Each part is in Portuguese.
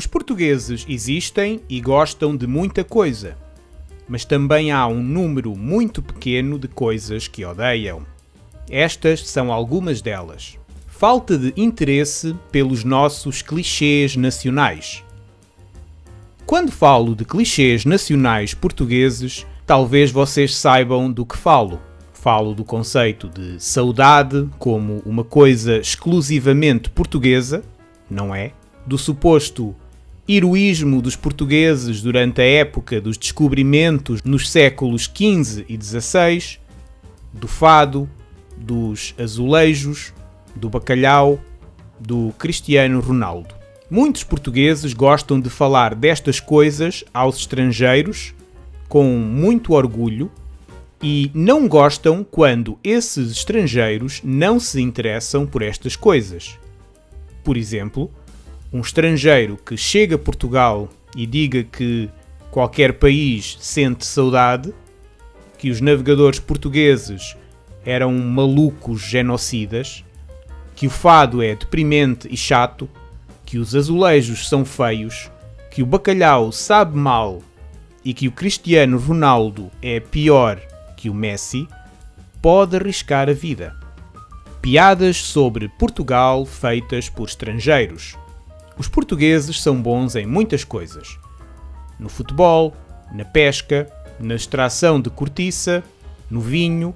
Os portugueses existem e gostam de muita coisa, mas também há um número muito pequeno de coisas que odeiam. Estas são algumas delas. Falta de interesse pelos nossos clichês nacionais. Quando falo de clichês nacionais portugueses, talvez vocês saibam do que falo. Falo do conceito de saudade como uma coisa exclusivamente portuguesa, não é? Do suposto heroísmo dos portugueses durante a época dos descobrimentos nos séculos XV e XVI, do fado, dos azulejos, do bacalhau, do Cristiano Ronaldo. Muitos portugueses gostam de falar destas coisas aos estrangeiros com muito orgulho e não gostam quando esses estrangeiros não se interessam por estas coisas. Por exemplo, um estrangeiro que chega a Portugal e diga que qualquer país sente saudade, que os navegadores portugueses eram malucos genocidas, que o fado é deprimente e chato, que os azulejos são feios, que o bacalhau sabe mal e que o Cristiano Ronaldo é pior que o Messi, pode arriscar a vida. Piadas sobre Portugal feitas por estrangeiros. Os portugueses são bons em muitas coisas. No futebol, na pesca, na extração de cortiça, no vinho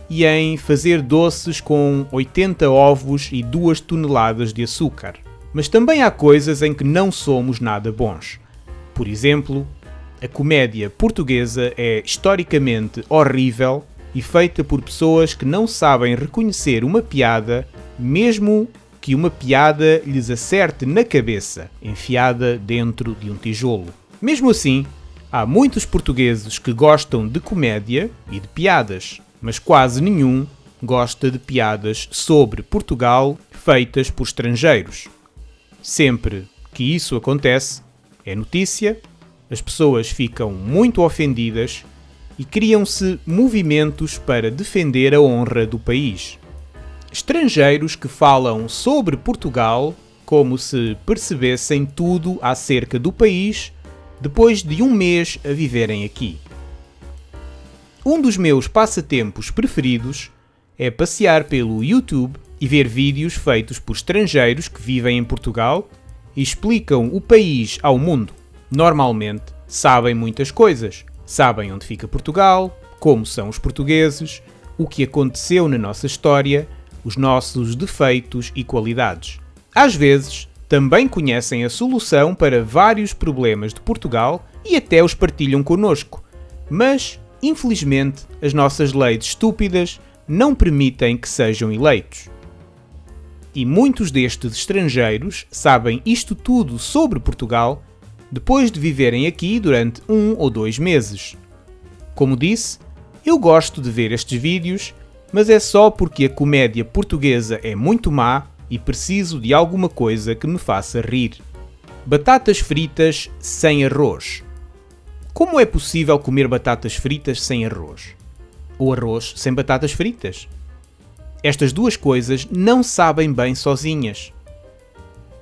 e em fazer doces com 80 ovos e 2 toneladas de açúcar. Mas também há coisas em que não somos nada bons. Por exemplo, a comédia portuguesa é historicamente horrível e feita por pessoas que não sabem reconhecer uma piada, mesmo que uma piada lhes acerte na cabeça, enfiada dentro de um tijolo. Mesmo assim, há muitos portugueses que gostam de comédia e de piadas, mas quase nenhum gosta de piadas sobre Portugal feitas por estrangeiros. Sempre que isso acontece, é notícia, as pessoas ficam muito ofendidas e criam-se movimentos para defender a honra do país. Estrangeiros que falam sobre Portugal como se percebessem tudo acerca do país depois de um mês a viverem aqui. Um dos meus passatempos preferidos é passear pelo YouTube e ver vídeos feitos por estrangeiros que vivem em Portugal e explicam o país ao mundo. Normalmente sabem muitas coisas. Sabem onde fica Portugal, como são os portugueses, o que aconteceu na nossa história, os nossos defeitos e qualidades. Às vezes, também conhecem a solução para vários problemas de Portugal e até os partilham connosco. Mas, infelizmente, as nossas leis estúpidas não permitem que sejam eleitos. E muitos destes estrangeiros sabem isto tudo sobre Portugal depois de viverem aqui durante 1 ou 2 meses. Como disse, eu gosto de ver estes vídeos, mas é só porque a comédia portuguesa é muito má e preciso de alguma coisa que me faça rir. Batatas fritas sem arroz. Como é possível comer batatas fritas sem arroz? Ou arroz sem batatas fritas? Estas duas coisas não sabem bem sozinhas.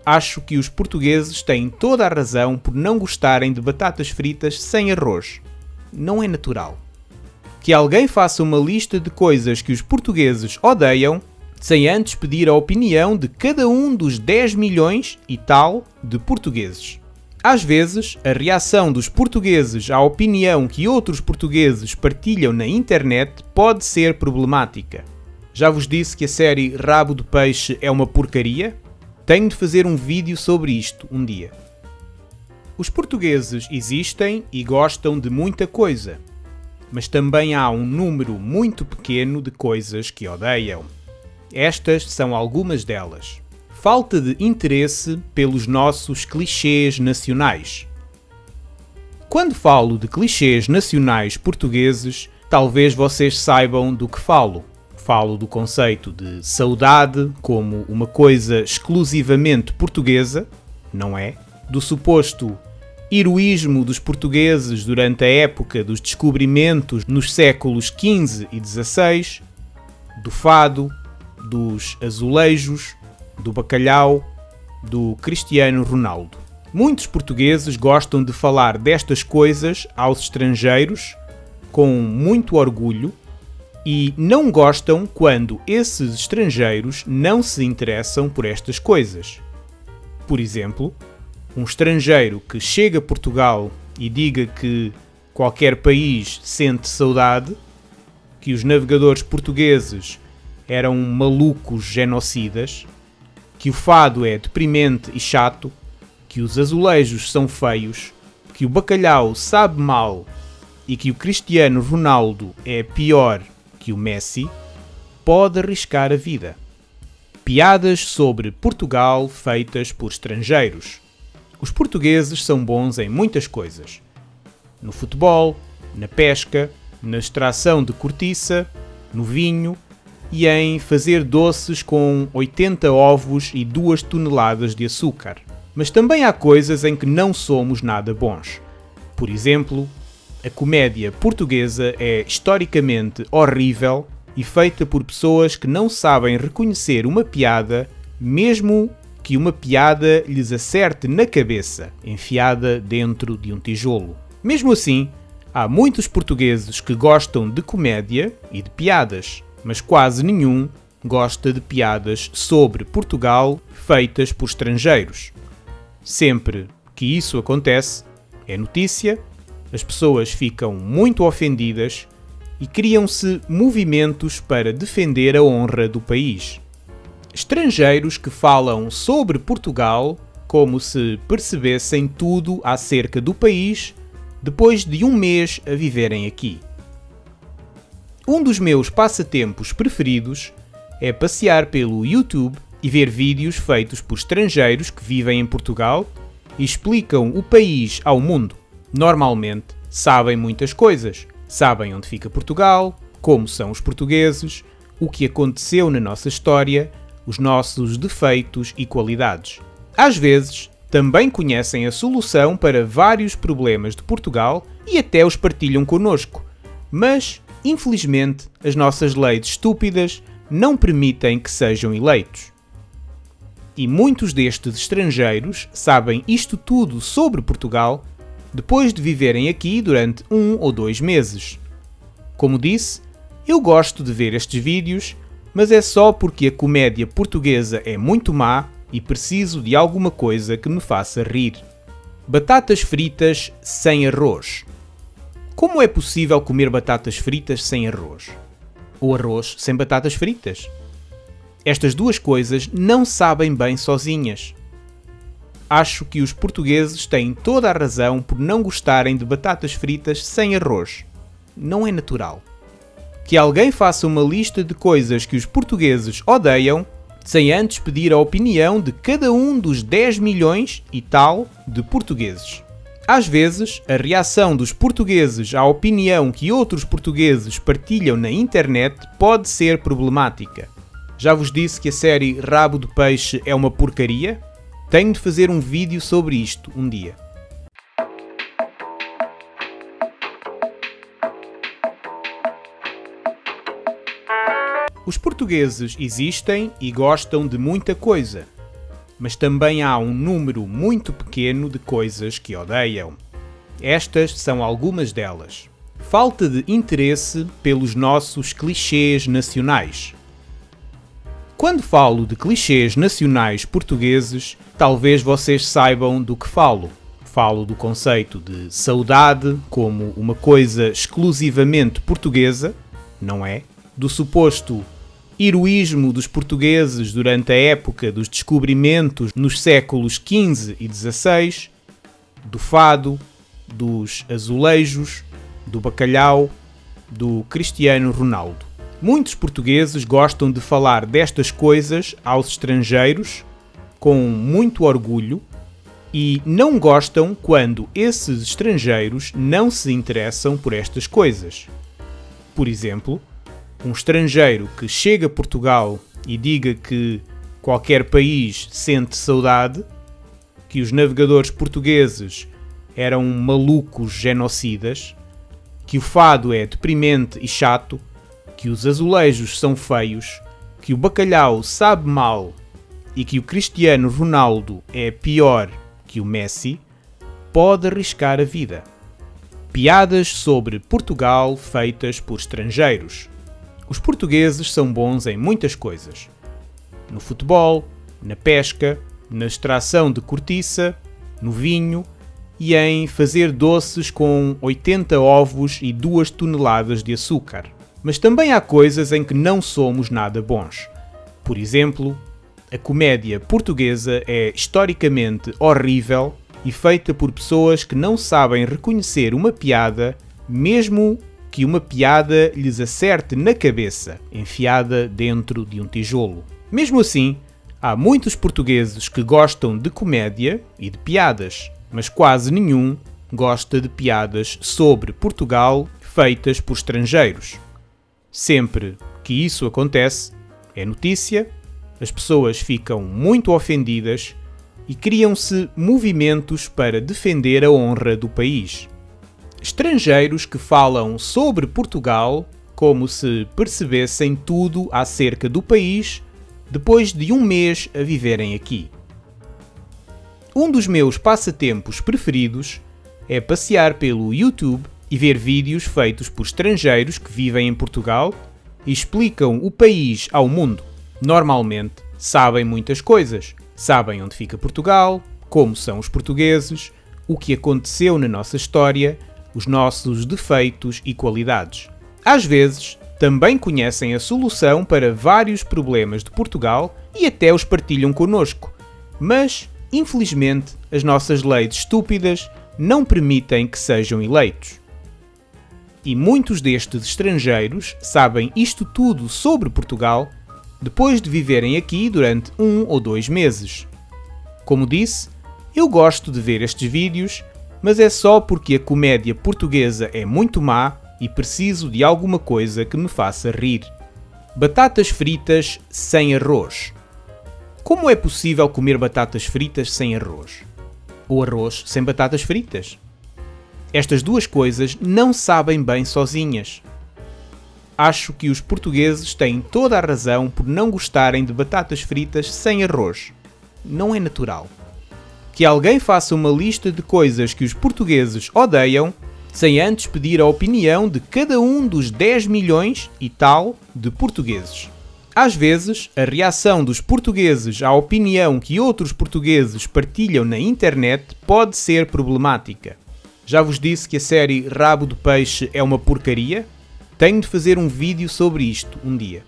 Acho que os portugueses têm toda a razão por não gostarem de batatas fritas sem arroz. Não é natural. Que alguém faça uma lista de coisas que os portugueses odeiam, sem antes pedir a opinião de cada um dos 10 milhões e tal de portugueses. Às vezes, a reação dos portugueses à opinião que outros portugueses partilham na internet pode ser problemática. Já vos disse que a série Rabo de Peixe é uma porcaria? Tenho de fazer um vídeo sobre isto um dia. Os portugueses existem e gostam de muita coisa, mas também há um número muito pequeno de coisas que odeiam. Estas são algumas delas. Falta de interesse pelos nossos clichês nacionais. Quando falo de clichês nacionais portugueses, talvez vocês saibam do que falo. Falo do conceito de saudade como uma coisa exclusivamente portuguesa, não é? Do suposto heroísmo dos portugueses durante a época dos descobrimentos nos séculos XV e XVI, do fado, dos azulejos, do bacalhau, do Cristiano Ronaldo. Muitos portugueses gostam de falar destas coisas aos estrangeiros com muito orgulho e não gostam quando esses estrangeiros não se interessam por estas coisas. Por exemplo, um estrangeiro que chega a Portugal e diga que qualquer país sente saudade, que os navegadores portugueses eram malucos genocidas, que o fado é deprimente e chato, que os azulejos são feios, que o bacalhau sabe mal e que o Cristiano Ronaldo é pior que o Messi, pode arriscar a vida. Piadas sobre Portugal feitas por estrangeiros. Os portugueses são bons em muitas coisas. No futebol, na pesca, na extração de cortiça, no vinho e em fazer doces com 80 ovos e 2 toneladas de açúcar. Mas também há coisas em que não somos nada bons. Por exemplo, a comédia portuguesa é historicamente horrível e feita por pessoas que não sabem reconhecer uma piada, mesmo que uma piada lhes acerte na cabeça, enfiada dentro de um tijolo. Mesmo assim, há muitos portugueses que gostam de comédia e de piadas, mas quase nenhum gosta de piadas sobre Portugal feitas por estrangeiros. Sempre que isso acontece, é notícia, as pessoas ficam muito ofendidas e criam-se movimentos para defender a honra do país. Estrangeiros que falam sobre Portugal como se percebessem tudo acerca do país depois de um mês a viverem aqui. Um dos meus passatempos preferidos é passear pelo YouTube e ver vídeos feitos por estrangeiros que vivem em Portugal e explicam o país ao mundo. Normalmente sabem muitas coisas. Sabem onde fica Portugal, como são os portugueses, o que aconteceu na nossa história, os nossos defeitos e qualidades. Às vezes, também conhecem a solução para vários problemas de Portugal e até os partilham connosco. Mas, infelizmente, as nossas leis estúpidas não permitem que sejam eleitos. E muitos destes estrangeiros sabem isto tudo sobre Portugal depois de viverem aqui durante 1 ou 2 meses. Como disse, eu gosto de ver estes vídeos, mas é só porque a comédia portuguesa é muito má e preciso de alguma coisa que me faça rir. Batatas fritas sem arroz. Como é possível comer batatas fritas sem arroz? Ou arroz sem batatas fritas? Estas duas coisas não sabem bem sozinhas. Acho que os portugueses têm toda a razão por não gostarem de batatas fritas sem arroz. Não é natural. Que alguém faça uma lista de coisas que os portugueses odeiam, sem antes pedir a opinião de cada um dos 10 milhões e tal de portugueses. Às vezes, a reação dos portugueses à opinião que outros portugueses partilham na internet pode ser problemática. Já vos disse que a série Rabo de Peixe é uma porcaria? Tenho de fazer um vídeo sobre isto um dia. Os portugueses existem e gostam de muita coisa, mas também há um número muito pequeno de coisas que odeiam. Estas são algumas delas. Falta de interesse pelos nossos clichês nacionais. Quando falo de clichês nacionais portugueses, talvez vocês saibam do que falo. Falo do conceito de saudade como uma coisa exclusivamente portuguesa, não é? Do suposto heroísmo dos portugueses durante a época dos descobrimentos nos séculos XV e XVI, do fado, dos azulejos, do bacalhau, do Cristiano Ronaldo. Muitos portugueses gostam de falar destas coisas aos estrangeiros com muito orgulho e não gostam quando esses estrangeiros não se interessam por estas coisas. Por exemplo, um estrangeiro que chega a Portugal e diga que qualquer país sente saudade, que os navegadores portugueses eram malucos genocidas, que o fado é deprimente e chato, que os azulejos são feios, que o bacalhau sabe mal e que o Cristiano Ronaldo é pior que o Messi pode arriscar a vida. Piadas sobre Portugal feitas por estrangeiros. Os portugueses são bons em muitas coisas. No futebol, na pesca, na extração de cortiça, no vinho e em fazer doces com 80 ovos e 2 toneladas de açúcar. Mas também há coisas em que não somos nada bons. Por exemplo, a comédia portuguesa é historicamente horrível e feita por pessoas que não sabem reconhecer uma piada, mesmo que uma piada lhes acerte na cabeça, enfiada dentro de um tijolo. Mesmo assim, há muitos portugueses que gostam de comédia e de piadas, mas quase nenhum gosta de piadas sobre Portugal feitas por estrangeiros. Sempre que isso acontece, é notícia, as pessoas ficam muito ofendidas e criam-se movimentos para defender a honra do país. Estrangeiros que falam sobre Portugal como se percebessem tudo acerca do país depois de um mês a viverem aqui. Um dos meus passatempos preferidos é passear pelo YouTube e ver vídeos feitos por estrangeiros que vivem em Portugal e explicam o país ao mundo. Normalmente sabem muitas coisas. Sabem onde fica Portugal, como são os portugueses, o que aconteceu na nossa história, os nossos defeitos e qualidades. Às vezes, também conhecem a solução para vários problemas de Portugal e até os partilham connosco. Mas, infelizmente, as nossas leis estúpidas não permitem que sejam eleitos. E muitos destes estrangeiros sabem isto tudo sobre Portugal depois de viverem aqui durante 1 ou 2 meses. Como disse, eu gosto de ver estes vídeos, mas é só porque a comédia portuguesa é muito má e preciso de alguma coisa que me faça rir. Batatas fritas sem arroz. Como é possível comer batatas fritas sem arroz? Ou arroz sem batatas fritas? Estas duas coisas não sabem bem sozinhas. Acho que os portugueses têm toda a razão por não gostarem de batatas fritas sem arroz. Não é natural. Que alguém faça uma lista de coisas que os portugueses odeiam, sem antes pedir a opinião de cada um dos 10 milhões e tal de portugueses. Às vezes, a reação dos portugueses à opinião que outros portugueses partilham na internet pode ser problemática. Já vos disse que a série Rabo de Peixe é uma porcaria? Tenho de fazer um vídeo sobre isto um dia.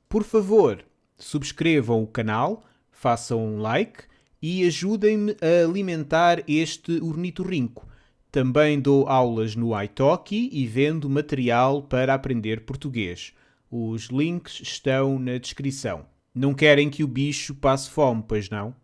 Por favor, subscrevam o canal, façam um like e ajudem-me a alimentar este ornitorrinco. Também dou aulas no italki e vendo material para aprender português. Os links estão na descrição. Não querem que o bicho passe fome, pois não?